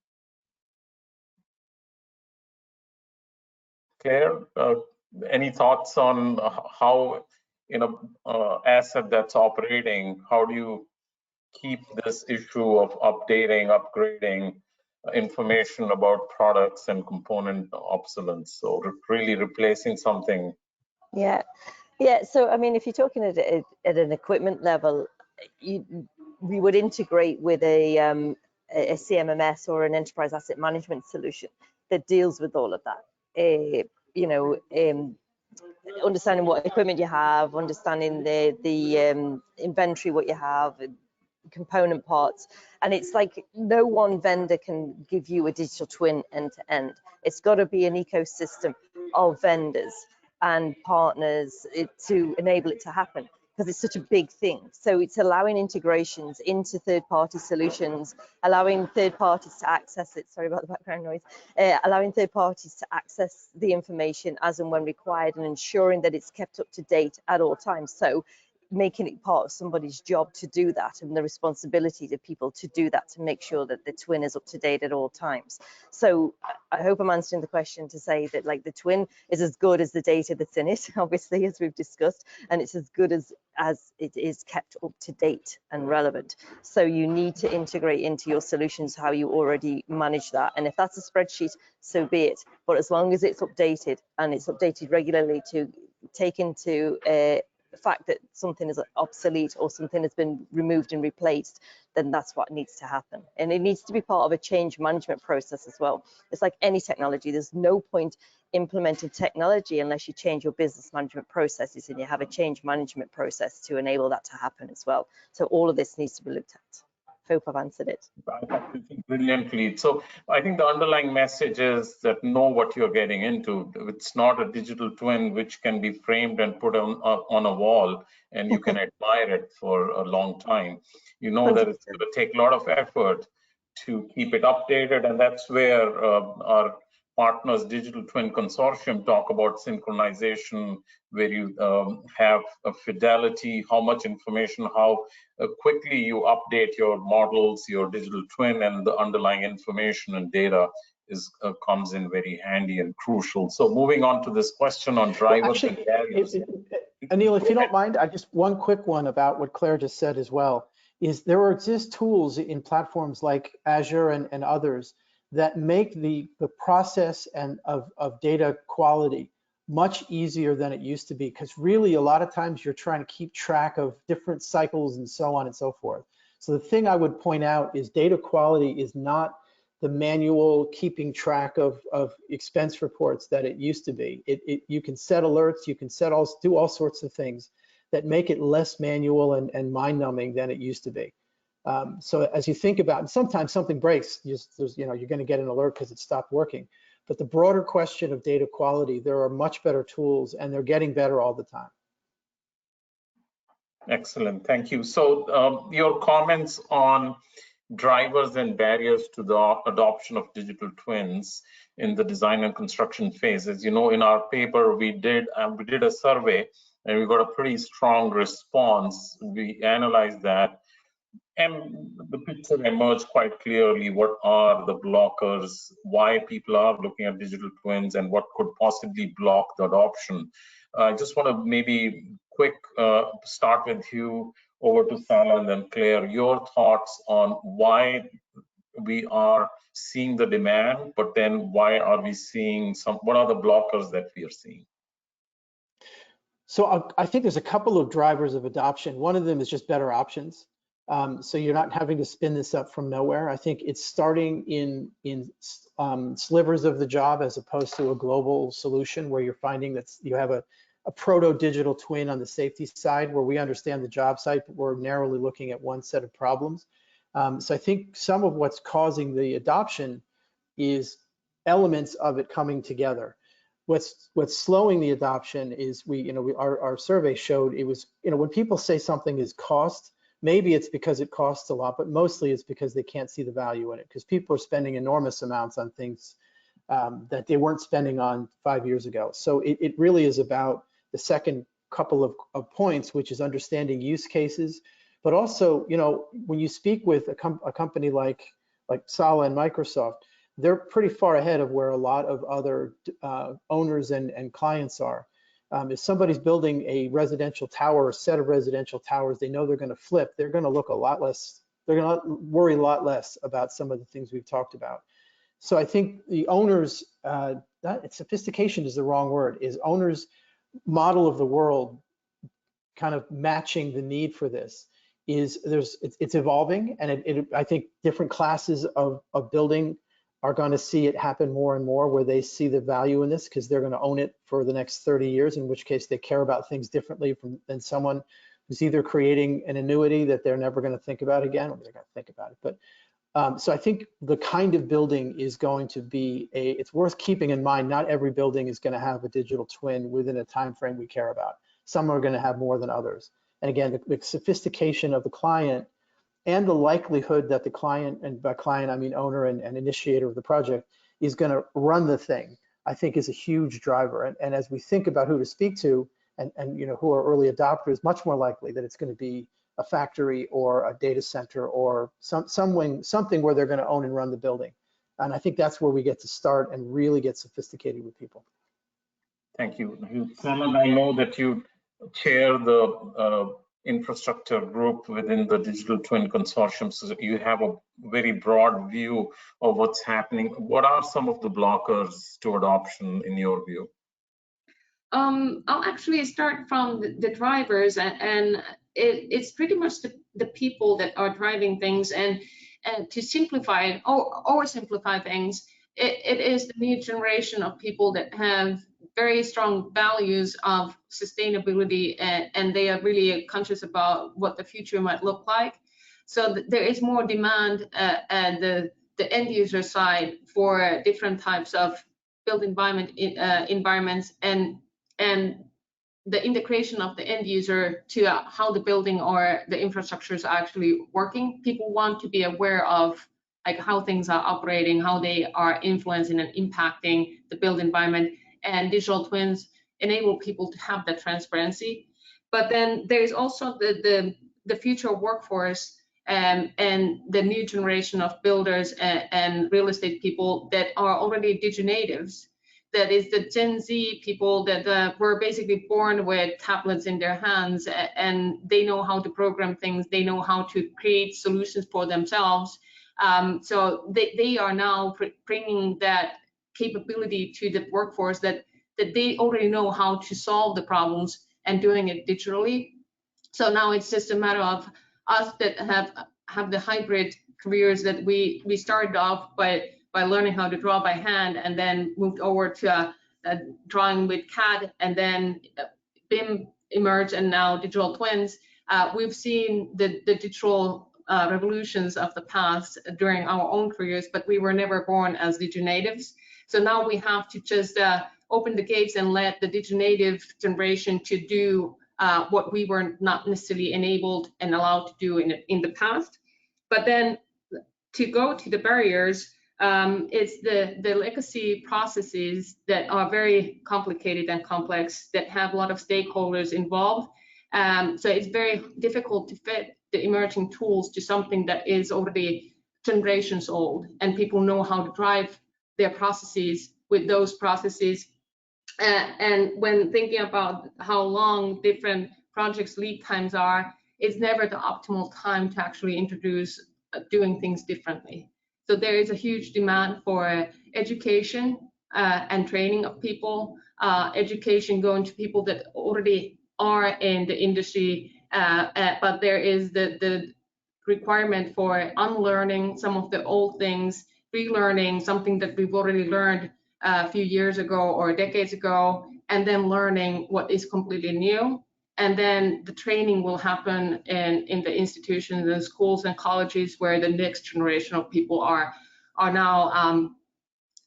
Claire, any thoughts on how, in an asset that's operating, how do you keep this issue of updating, upgrading information about products and component obsolescence, so really replacing something? Yeah. So I mean, if you're talking at an equipment level, we would integrate with a CMMS or an enterprise asset management solution that deals with all of that. You know, understanding what equipment you have, understanding the inventory, what you have, component parts. And it's like no one vendor can give you a digital twin end to end. It's got to be an ecosystem of vendors and partners to enable it to happen, because it's such a big thing. So it's allowing integrations into third-party solutions, allowing third parties to access it. Sorry about the background noise. Allowing third parties to access the information as and when required, and ensuring that it's kept up to date at all times. So making it part of somebody's job to do that, and the responsibility to people to do that, to make sure that the twin is up to date at all times. So I hope I'm answering the question to say that, like, the twin is as good as the data that's in it, obviously, as we've discussed, and it's as good as it is kept up to date and relevant. So you need to integrate into your solutions how you already manage that. And if that's a spreadsheet, so be it. But as long as it's updated, and it's updated regularly to take into the fact that something is obsolete or something has been removed and replaced, then that's what needs to happen. And it needs to be part of a change management process as well. It's like any technology. There's no point implementing technology unless you change your business management processes and you have a change management process to enable that to happen as well. So all of this needs to be looked at. Hope I've answered it. Brilliantly. So I think the underlying message is that know what you're getting into. It's not a digital twin which can be framed and put on a wall and you can admire it for a long time. You know 100%. That it's going to take a lot of effort to keep it updated, and that's where our partners digital twin consortium talk about synchronization, where you have a fidelity, how much information, how quickly you update your models, your digital twin, and the underlying information and data comes in very handy and crucial. So moving on to this question on drivers and barriers. Anil, if you don't mind, one quick one about what Claire just said as well, is there exist tools in platforms like Azure and others that make the process of data quality much easier than it used to be, because really a lot of times you're trying to keep track of different cycles and so on and so forth. So the thing I would point out is data quality is not the manual keeping track of expense reports that it used to be. You can set alerts, you can do all sorts of things that make it less manual and mind-numbing than it used to be. So as you think about, and sometimes something breaks, you're going to get an alert because it stopped working. But the broader question of data quality, there are much better tools, and they're getting better all the time. Excellent, thank you. So your comments on drivers and barriers to the adoption of digital twins in the design and construction phases. You know, in our paper, we did a survey, and we got a pretty strong response. We analyzed that, and the picture emerged quite clearly. What are the blockers, why people are looking at digital twins, and what could possibly block the adoption. I just want to maybe quick start with you, over to Sala and then Claire, your thoughts on why we are seeing the demand, but then why are we seeing what are the blockers that we are seeing? So I think there's a couple of drivers of adoption. One of them is just better options. So you're not having to spin this up from nowhere. I think it's starting in slivers of the job as opposed to a global solution where you're finding that you have a proto-digital twin on the safety side where we understand the job site, but we're narrowly looking at one set of problems. So I think some of what's causing the adoption is elements of it coming together. What's slowing the adoption is our survey showed it was, when people say something is cost, maybe it's because it costs a lot, but mostly it's because they can't see the value in it, because people are spending enormous amounts on things that they weren't spending on 5 years ago. So it really is about the second couple of points, which is understanding use cases, but also, when you speak with a company like Sala and Microsoft, they're pretty far ahead of where a lot of other owners and clients are. If somebody's building a residential tower, or set of residential towers, they know they're going to flip, they're going to look a lot less, they're going to worry a lot less about some of the things we've talked about. So I think the owners, sophistication is the wrong word, is owners' model of the world kind of matching the need for this. It's evolving, and I think different classes of building are going to see it happen more and more, where they see the value in this because they're going to own it for the next 30 years, in which case they care about things differently than someone who's either creating an annuity that they're never going to think about again, or they're going to think about it. But so I think the kind of building is going to be it's worth keeping in mind. Not every building is going to have a digital twin within a time frame we care about. Some are going to have more than others. And again, the sophistication of the client and the likelihood that the client, and by client I mean owner and initiator of the project, is going to run the thing, I think is a huge driver. And as we think about who to speak to and who are early adopters, much more likely that it's going to be a factory or a data center or something where they're going to own and run the building. And I think that's where we get to start and really get sophisticated with people. Thank you. Salman, I know that you chair the infrastructure group within the Digital Twin Consortium, so you have a very broad view of what's happening. What are some of the blockers to adoption in your view? I'll actually start from the drivers, and it's pretty much the people that are driving things, and to simplify it, oversimplify things, it is the new generation of people that have very strong values of sustainability, and they are really conscious about what the future might look like. So there is more demand at the end user side for different types of built environments, and the integration of the end user to how the building or the infrastructure is actually working. People want to be aware of like how things are operating, how they are influencing and impacting the built environment. And digital twins enable people to have that transparency. But then there's also the future workforce and the new generation of builders and real estate people that are already digital natives. That is the Gen Z people that were basically born with tablets in their hands, and they know how to program things, they know how to create solutions for themselves. So they are now bringing that capability to the workforce that they already know how to solve the problems and doing it digitally. So now it's just a matter of us that have the hybrid careers that we started off by learning how to draw by hand and then moved over to drawing with CAD, and then BIM emerged, and now digital twins. We've seen the digital revolutions of the past during our own careers, but we were never born as digital natives. So now we have to just open the gates and let the digital native generation to do what we were not necessarily enabled and allowed to do in the past. But then to go to the barriers, it's the legacy processes that are very complicated and complex, that have a lot of stakeholders involved. So it's very difficult to fit the emerging tools to something that is already generations old, and people know how to drive their processes with those processes. And when thinking about how long different projects lead times are, it's never the optimal time to actually introduce doing things differently. So there is a huge demand for education and training of people, education going to people that already are in the industry, but there is the requirement for unlearning some of the old things, relearning something that we've already learned a few years ago or decades ago, and then learning what is completely new. And then the training will happen in the institutions and schools and colleges where the next generation of people are now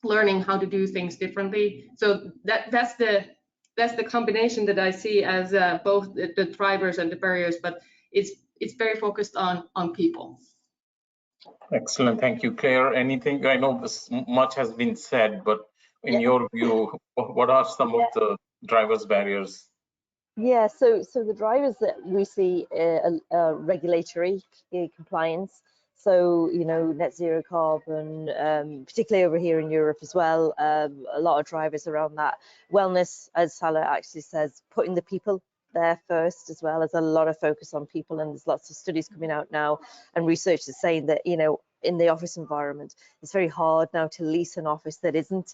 learning how to do things differently. So that's the combination that I see as both the drivers and the barriers, but it's very focused on people. Excellent, thank you, Claire. Anything? I know this much has been said, but in your view, what are some of the drivers, barriers? Yeah, so the drivers that we see are regulatory compliance. So, you know, net zero carbon, particularly over here in Europe as well, a lot of drivers around that. Wellness, as Salah actually says, putting the people there first as well. There's a lot of focus on people, and there's lots of studies coming out now, and research is saying that, you know, in the office environment, it's very hard now to lease an office that isn't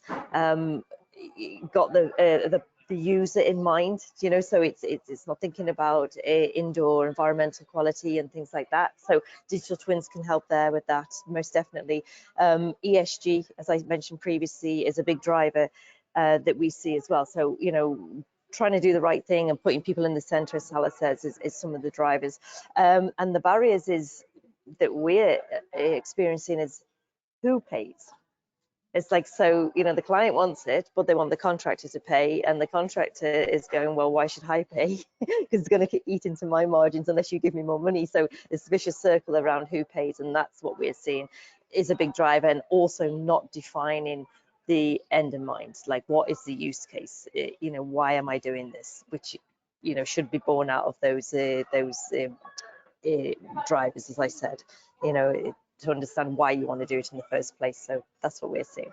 got the user in mind, you know, so it's not thinking about indoor environmental quality and things like that. So digital twins can help there with that, most definitely. ESG, as I mentioned previously, is a big driver that we see as well. So, you know, trying to do the right thing and putting people in the center, as Salah says, is some of the drivers. And the barriers is that we're experiencing is who pays. It's like, so, you know, the client wants it, but they want the contractor to pay, and the contractor is going, well, why should I pay? Because it's going to eat into my margins unless you give me more money. So it's a vicious circle around who pays, and that's what we're seeing is a big driver, and also not defining the end in mind. Like, what is the use case? You know, why am I doing this? Which, you know, should be born out of those drivers, as I said, you know, to understand why you want to do it in the first place. So that's what we're seeing.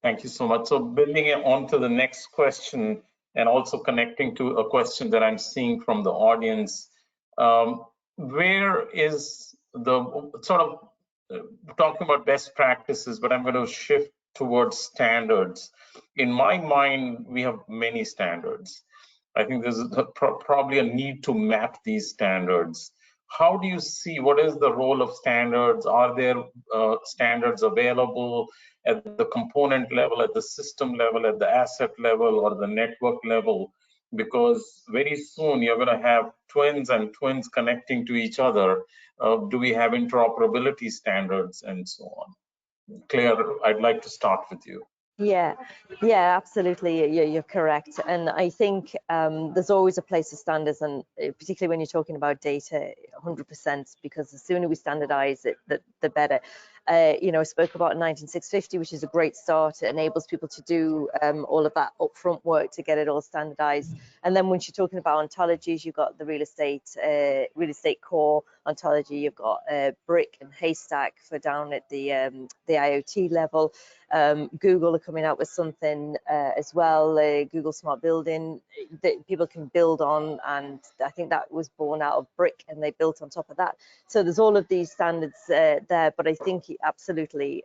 Thank you so much. So building it on to the next question, and also connecting to a question that I'm seeing from the audience, where is the sort of talking about best practices, but I'm going to shift towards standards. In my mind, we have many standards. I think there's probably a need to map these standards. How do you see, what is the role of standards? Are there standards available at the component level, at the system level, at the asset level, or the network level? Because very soon you're going to have twins and twins connecting to each other. Do we have interoperability standards and so on? Claire, I'd like to start with you. Yeah, absolutely. You're correct. And I think there's always a place for standards, and particularly when you're talking about data, 100%, because the sooner we standardize it, the better. You know, I spoke about 19650, which is a great start. It enables people to do all of that upfront work to get it all standardized. And then once you're talking about ontologies, you've got the real estate core ontology. You've got brick and haystack for down at the IoT level. Google are coming out with something as well, Google Smart Building, that people can build on, and I think that was born out of brick and they built on top of that. So there's all of these standards there, but I think absolutely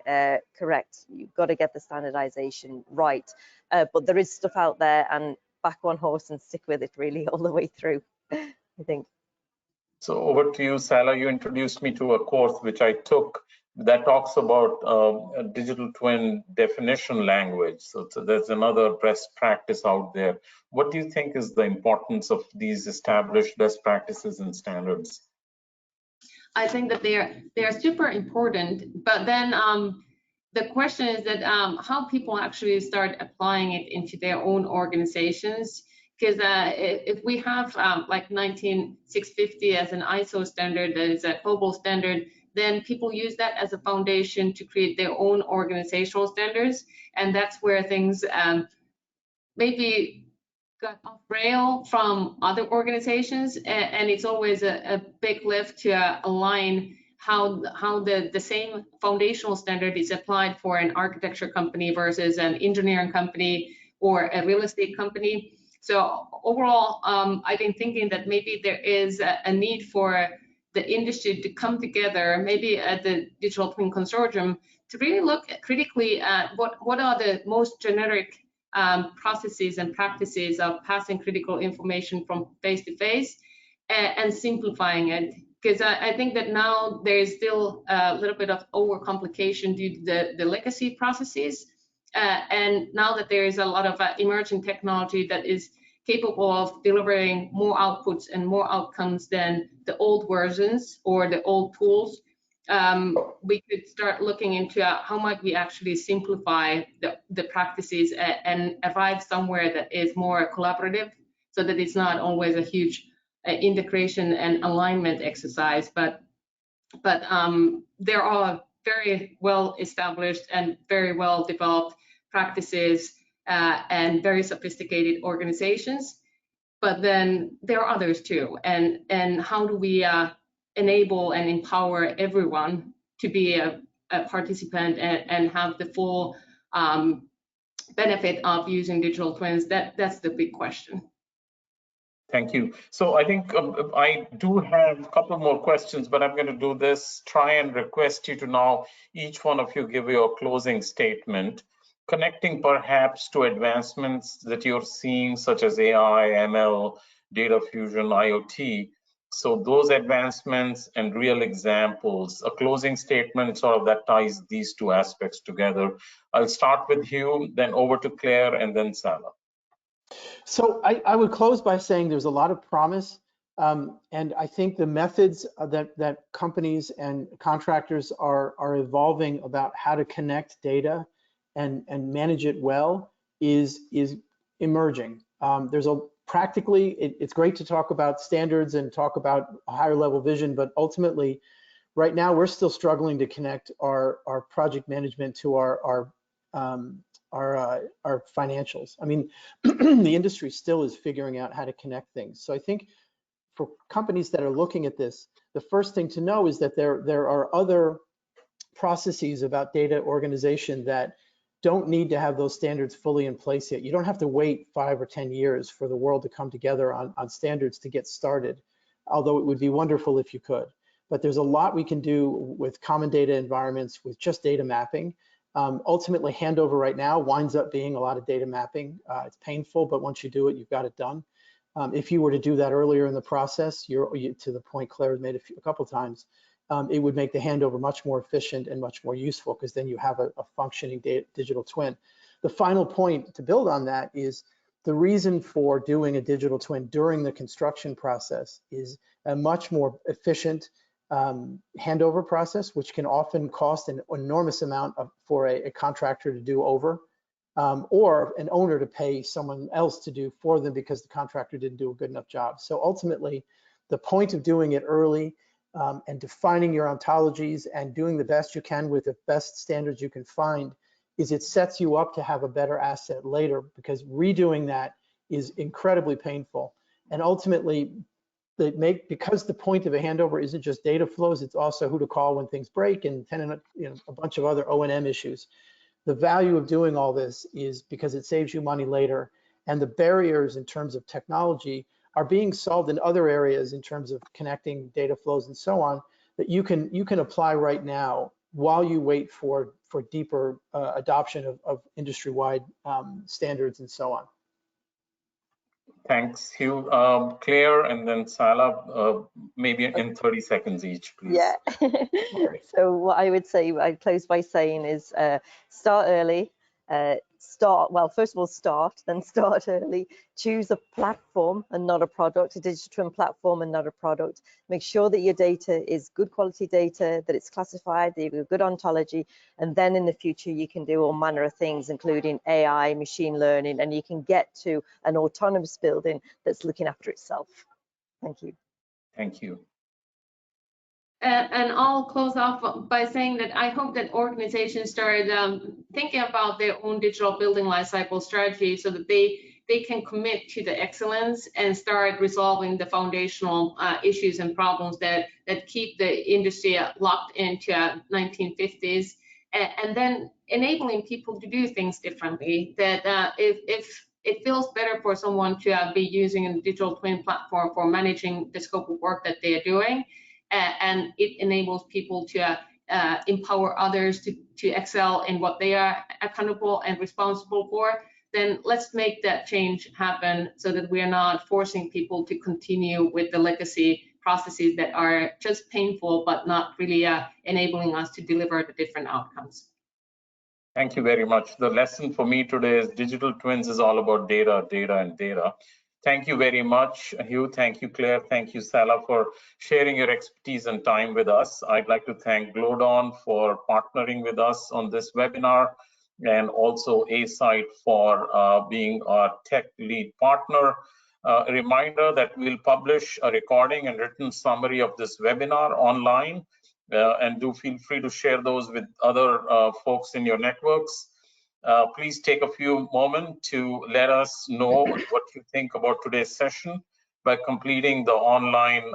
correct. You've got to get the standardization right, but there is stuff out there, and back one horse and stick with it really all the way through, I think. So over to you, Salah. You introduced me to a course which I took that talks about a digital twin definition language. So there's another best practice out there. What do you think is the importance of these established best practices and standards? I think that they are super important, but then the question is that how people actually start applying it into their own organizations. Because if we have like 19650 as an ISO standard, that is a global standard, then people use that as a foundation to create their own organizational standards. And that's where things maybe got off rail from other organizations. And it's always a big lift to align how the same foundational standard is applied for an architecture company versus an engineering company or a real estate company. So overall, I've been thinking that maybe there is a need for the industry to come together, maybe at the Digital Twin Consortium, to really look critically at what are the most generic processes and practices of passing critical information from face to face and simplifying it. Because I think that now there is still a little bit of overcomplication due to the legacy processes. And now that there is a lot of emerging technology that is capable of delivering more outputs and more outcomes than the old versions or the old tools, we could start looking into how might we actually simplify the practices and arrive somewhere that is more collaborative, so that it's not always a huge integration and alignment exercise, but there are very well established and very well developed practices and very sophisticated organizations, but then there are others too. And how do we enable and empower everyone to be a participant and have the full benefit of using digital twins? That's the big question. Thank you. So I think I do have a couple more questions, but I'm going to do this, try and request you to now, each one of you give your closing statement, connecting perhaps to advancements that you're seeing, such as AI, ML, data fusion, IoT. So those advancements and real examples, a closing statement sort of that ties these two aspects together. I'll start with you, then over to Claire, and then Salah. So I would close by saying there's a lot of promise, and I think the methods that companies and contractors are evolving about how to connect data and manage it well is emerging. There's practically, it's great to talk about standards and talk about a higher level vision, but ultimately, right now we're still struggling to connect our project management to our financials. I mean, the industry still is figuring out how to connect things. So I think for companies that are looking at this, the first thing to know is that there are other processes about data organization that don't need to have those standards fully in place yet. You don't have to wait 5 or 10 years for the world to come together on standards to get started, although it would be wonderful if you could. But there's a lot we can do with common data environments, with just data mapping. Ultimately, handover right now winds up being a lot of data mapping. It's painful, but once you do it, you've got it done. If you were to do that earlier in the process, to the point Claire made a couple times, it would make the handover much more efficient and much more useful, because then you have a functioning digital twin. The final point to build on that is the reason for doing a digital twin during the construction process is a much more efficient handover process, which can often cost an enormous amount for a contractor to do over, or an owner to pay someone else to do for them because the contractor didn't do a good enough job. So ultimately, the point of doing it early and defining your ontologies and doing the best you can with the best standards you can find, is it sets you up to have a better asset later, because redoing that is incredibly painful. And ultimately, because the point of a handover isn't just data flows, it's also who to call when things break and a bunch of other O&M issues. The value of doing all this is because it saves you money later, and the barriers in terms of technology are being solved in other areas in terms of connecting data flows and so on, that you can apply right now while you wait for deeper adoption of industry-wide standards and so on. Thanks, Hugh. Claire and then Salah, maybe in 30 seconds each, please. Yeah. So what I would say, I'd close by saying is start early. First of all, then start early. Choose a platform and not a product, a digital twin platform and not a product. Make sure that your data is good quality data, that it's classified, that you have a good ontology, and then in the future you can do all manner of things, including AI, machine learning, and you can get to an autonomous building that's looking after itself. Thank you. Thank you. And I'll close off by saying that I hope that organizations start thinking about their own digital building lifecycle strategy, so that they can commit to the excellence and start resolving the foundational issues and problems that keep the industry locked into 1950s, and then enabling people to do things differently. That if it feels better for someone to be using a digital twin platform for managing the scope of work that they are doing, and it enables people to empower others to excel in what they are accountable and responsible for, then let's make that change happen, so that we are not forcing people to continue with the legacy processes that are just painful but not really enabling us to deliver the different outcomes. Thank you very much. The lesson for me today is digital twins is all about data, data, and data. Thank you very much, Hugh. Thank you, Claire. Thank you, Salah, for sharing your expertise and time with us. I'd like to thank Glodon for partnering with us on this webinar, and also A-Site for being our tech lead partner. A reminder that we'll publish a recording and written summary of this webinar online, and do feel free to share those with other folks in your networks. Please take a few moments to let us know what you think about today's session by completing the online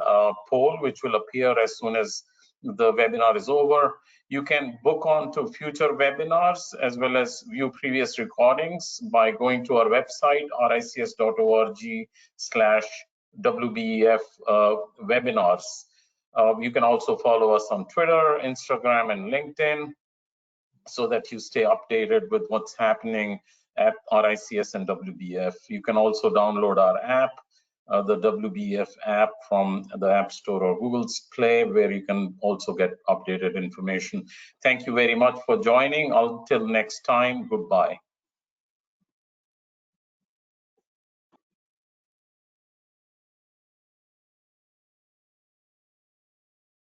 poll, which will appear as soon as the webinar is over. You can book on to future webinars as well as view previous recordings by going to our website, rics.org/WBEF webinars. You can also follow us on Twitter, Instagram, and LinkedIn, so that you stay updated with what's happening at RICS and WBF. You can also download our app, the WBF app, from the App Store or Google's Play, where you can also get updated information. Thank you very much for joining. Until next time, goodbye.